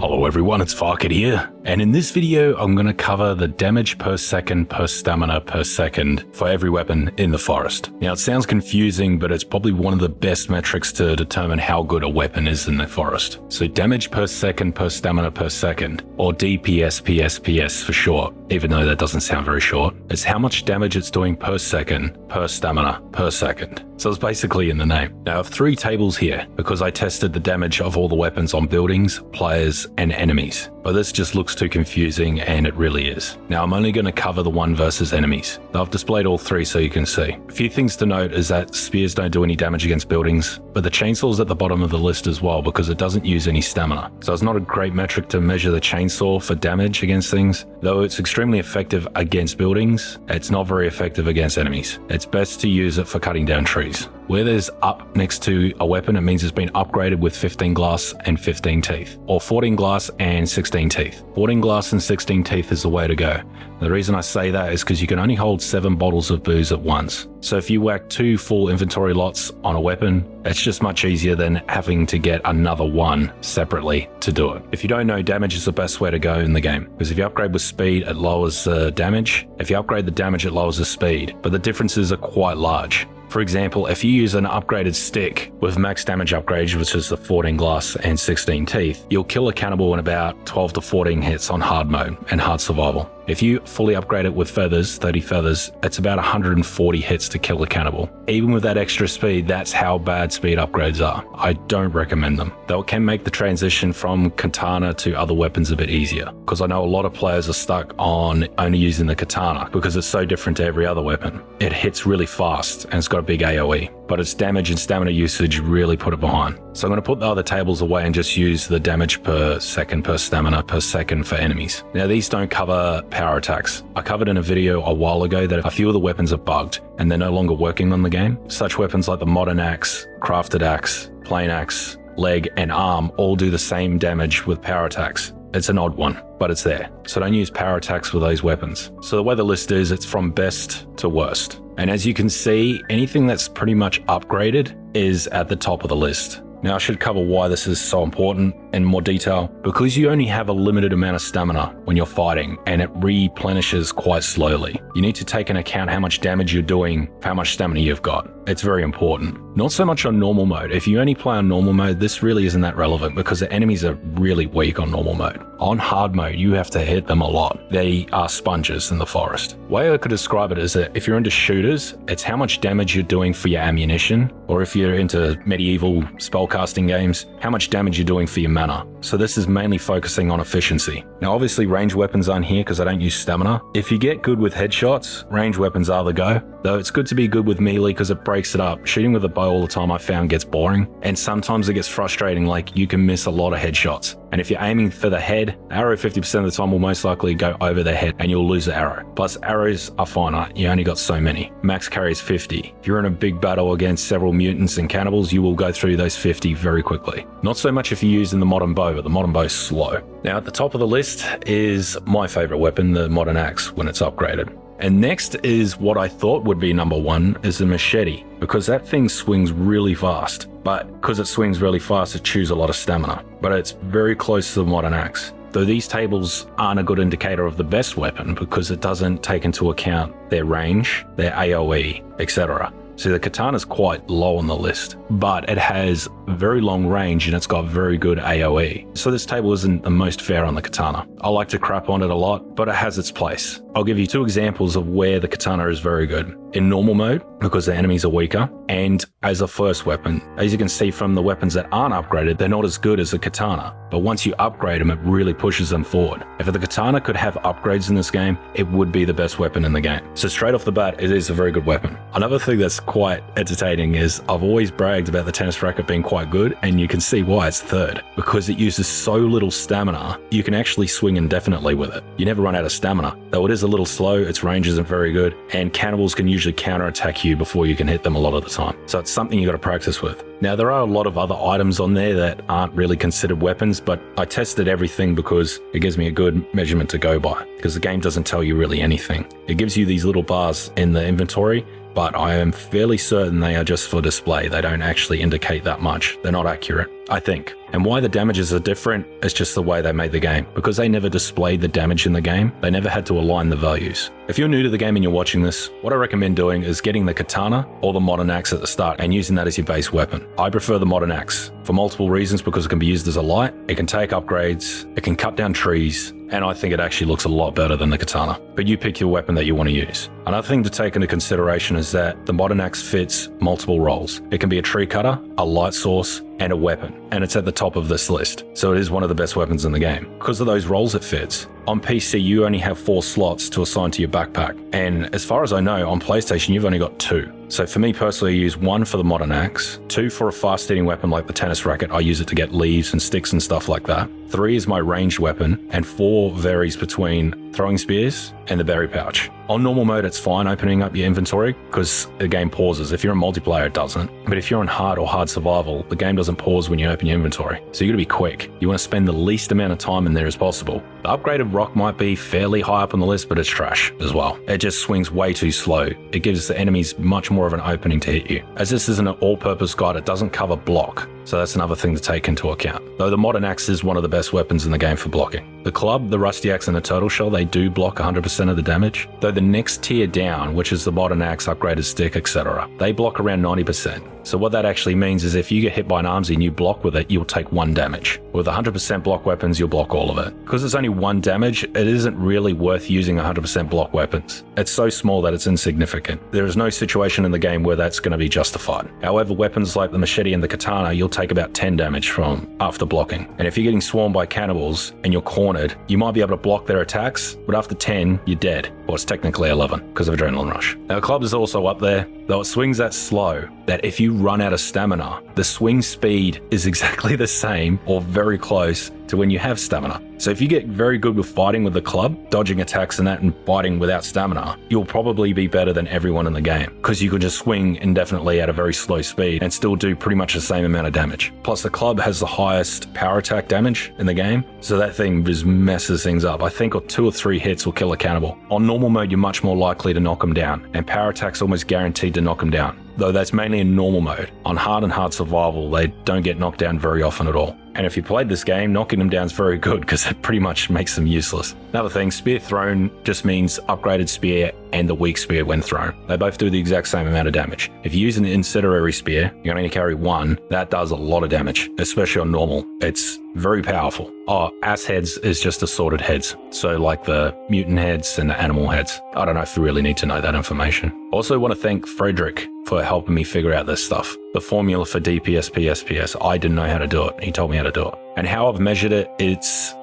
Hello everyone, it's Farket here, and in this video I'm going to cover the damage per second per stamina per second for every weapon in the forest. Now it sounds confusing, but it's probably one of the best metrics to determine how good a weapon is in the forest. So damage per second per stamina per second, or DPS for short, even though that doesn't sound very short. It's how much damage it's doing per second per stamina per second. So it's basically in the name. Now I have three tables here because I tested the damage of all the weapons on buildings, players, and enemies. But this just looks too confusing, and it really is. Now I'm only going to cover the one versus enemies. I've displayed all three so you can see. A few things to note is that spears don't do any damage against buildings, but the chainsaw's at the bottom of the list as well because it doesn't use any stamina. So it's not a great metric to measure the chainsaw for damage against things. Though it's extremely effective against buildings, it's not very effective against enemies. It's best to use it for cutting down trees. Where there's up next to a weapon, it means it's been upgraded with 15 glass and 15 teeth, or 14 glass and 16 teeth. 14 glass and 16 teeth is the way to go. The reason I say that is because you can only hold 7 bottles of booze at once. So if you whack 2 full inventory lots on a weapon, it's just much easier than having to get another one separately to do it. If you don't know, damage is the best way to go in the game, because if you upgrade with speed, it lowers the damage. If you upgrade the damage, it lowers the speed, but the differences are quite large. For example, if you use an upgraded stick with max damage upgrades, which is the 14 glass and 16 teeth, you'll kill a cannibal in about 12 to 14 hits on hard mode and hard survival. If you fully upgrade it with feathers, 30 feathers, it's about 140 hits to kill a cannibal. Even with that extra speed, that's how bad speed upgrades are. I don't recommend them, though it can make the transition from katana to other weapons a bit easier, because I know a lot of players are stuck on only using the katana because it's so different to every other weapon. It hits really fast and it's got a big AoE, but its damage and stamina usage really put it behind. So I'm going to put the other tables away and just use the damage per second per stamina per second for enemies. Now these don't cover power attacks. I covered in a video a while ago that a few of the weapons are bugged and they're no longer working on the game. Such weapons like the modern axe, crafted axe, plain axe, leg, and arm all do the same damage with power attacks. It's an odd one, but it's there. So don't use power attacks with those weapons. So the way the list is, it's from best to worst. And as you can see, anything that's pretty much upgraded is at the top of the list. Now I should cover why this is so important in more detail. Because you only have a limited amount of stamina when you're fighting, and it replenishes quite slowly. You need to take into account how much damage you're doing, how much stamina you've got. It's very important. Not so much on normal mode. If you only play on normal mode, this really isn't that relevant because the enemies are really weak on normal mode. On hard mode, you have to hit them a lot. They are sponges in the forest. The way I could describe it is that if you're into shooters, it's how much damage you're doing for your ammunition, or if you're into medieval spellcasting games, how much damage you're doing for your mana. So this is mainly focusing on efficiency. Now obviously ranged weapons aren't here because I don't use stamina. If you get good with headshots, ranged weapons are the go. Though it's good to be good with melee because it breaks it up. Shooting with a bow all the time I found gets boring, and sometimes it gets frustrating, like you can miss a lot of headshots. And if you're aiming for the head, arrow 50% of the time will most likely go over the head and you'll lose the arrow. Plus arrows are finite, you only got so many. Max carry is 50. If you're in a big battle against several mutants and cannibals, you will go through those 50 very quickly. Not so much if you're using the modern bow, but the modern bow is slow. Now at the top of the list is my favorite weapon, the modern axe, when it's upgraded. And next is what I thought would be number one, is the machete, because that thing swings really fast. But because it swings really fast, it chews a lot of stamina. But it's very close to the modern axe. Though these tables aren't a good indicator of the best weapon because it doesn't take into account their range, their AoE, etc. So the katana is quite low on the list, but it has very long range and it's got very good AoE. So this table isn't the most fair on the katana. I like to crap on it a lot, but it has its place. I'll give you 2 examples of where the katana is very good. In normal mode, because the enemies are weaker, and as a first weapon. As you can see from the weapons that aren't upgraded, they're not as good as the katana. But once you upgrade them, it really pushes them forward. If the katana could have upgrades in this game, it would be the best weapon in the game. So straight off the bat, it is a very good weapon. Another thing that's quite entertaining is I've always bragged about the tennis racket being quite good, and you can see why it's third. Because it uses so little stamina, you can actually swing indefinitely with it. You never run out of stamina. Though it is a little slow, its range isn't very good, and cannibals can usually counterattack you before you can hit them a lot of the time. So it's something you got to practice with. Now there are a lot of other items on there that aren't really considered weapons, but I tested everything because it gives me a good measurement to go by, because the game doesn't tell you really anything. It gives you these little bars in the inventory, but I am fairly certain they are just for display. They don't actually indicate that much. They're not accurate. I think. And why the damages are different is just the way they made the game. Because they never displayed the damage in the game, they never had to align the values. If you're new to the game and you're watching this, what I recommend doing is getting the katana or the modern axe at the start and using that as your base weapon. I prefer the modern axe for multiple reasons, because it can be used as a light, it can take upgrades, it can cut down trees, and I think it actually looks a lot better than the katana. But you pick your weapon that you want to use. Another thing to take into consideration is that the modern axe fits multiple roles. It can be a tree cutter, a light source, and a weapon, and it's at the top of this list. So it is one of the best weapons in the game. Because of those roles it fits. On PC, you only have 4 slots to assign to your backpack. And as far as I know, on PlayStation, you've only got 2. So for me personally, I use 1 for the modern axe, 2 for a fast hitting weapon like the tennis racket. I use it to get leaves and sticks and stuff like that. 3 is my ranged weapon, and 4 varies between throwing spears and the berry pouch. On normal mode, it's fine opening up your inventory because the game pauses. If you're in multiplayer, it doesn't. But if you're on hard or hard survival, the game doesn't pause when you open your inventory. So you gotta be quick. You want to spend the least amount of time in there as possible. The upgraded rock might be fairly high up on the list, but it's trash as well. It just swings way too slow. It gives the enemies much more of an opening to hit you. As this isn't an all-purpose guide, it doesn't cover block. So that's another thing to take into account. Though the modern axe is one of the best weapons in the game for blocking. The club, the rusty axe, and the turtle shell, they do block 100% of the damage. Though the next tier down, which is the modern axe, upgraded stick, etc., they block around 90%. So what that actually means is if you get hit by an armsy and you block with it, you'll take 1 damage. With 100% block weapons, you'll block all of it. Because it's only 1 damage, it isn't really worth using 100% block weapons. It's so small that it's insignificant. There is no situation in the game where that's going to be justified. However, weapons like the machete and the katana, you'll take about 10 damage from after blocking. And if you're getting swarmed by cannibals and you're cornered, you might be able to block their attacks, but after 10, you're dead. Or it's technically 11 because of adrenaline rush. Now the club is also up there, though it swings that slow that if you run out of stamina, the swing speed is exactly the same or very close to when you have stamina. So if you get very good with fighting with the club, dodging attacks and that, and fighting without stamina, you'll probably be better than everyone in the game because you can just swing indefinitely at a very slow speed and still do pretty much the same amount of damage. Plus the club has the highest power attack damage in the game, so that thing just messes things up. I think 2 or 3 hits will kill a cannibal. On normal mode, you're much more likely to knock them down, and power attack's almost guaranteed to knock them down. Though that's mainly in normal mode. On hard and hard survival, they don't get knocked down very often at all. And if you played this game, knocking them down is very good because it pretty much makes them useless. Another thing, spear thrown just means upgraded spear and the weak spear when thrown. They both do the exact same amount of damage. If you use an incendiary spear, you only carry 1, that does a lot of damage, especially on normal. It's very powerful. Oh, ass heads is just assorted heads. So like the mutant heads and the animal heads. I don't know if you really need to know that information. Also want to thank Frederick for helping me figure out this stuff. The formula for DPS, PSPS, I didn't know how to do it. He told me how to do it. And how I've measured it,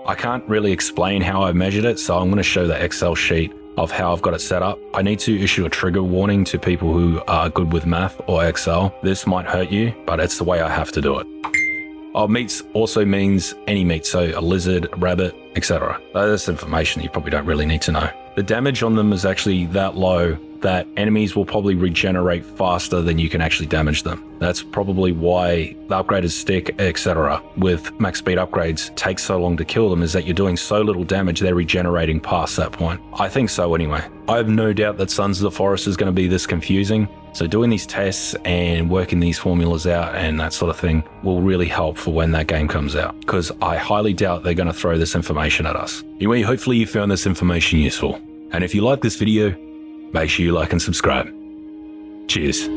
I can't really explain how I've measured it, so I'm going to show the Excel sheet of how I've got it set up. I need to issue a trigger warning to people who are good with math or Excel. This might hurt you, but it's the way I have to do it. Meats also means any meat, so a lizard, a rabbit, etc. That's information you probably don't really need to know. The damage on them is actually that low that enemies will probably regenerate faster than you can actually damage them. That's probably why the upgraded stick, etc. with max speed upgrades takes so long to kill them, is that you're doing so little damage they're regenerating past that point. I think so anyway. I have no doubt that Sons of the Forest is going to be this confusing, so doing these tests and working these formulas out and that sort of thing will really help for when that game comes out, because I highly doubt they're going to throw this information at us. Anyway, hopefully you found this information useful, and if you like this video, make sure you like and subscribe. Cheers.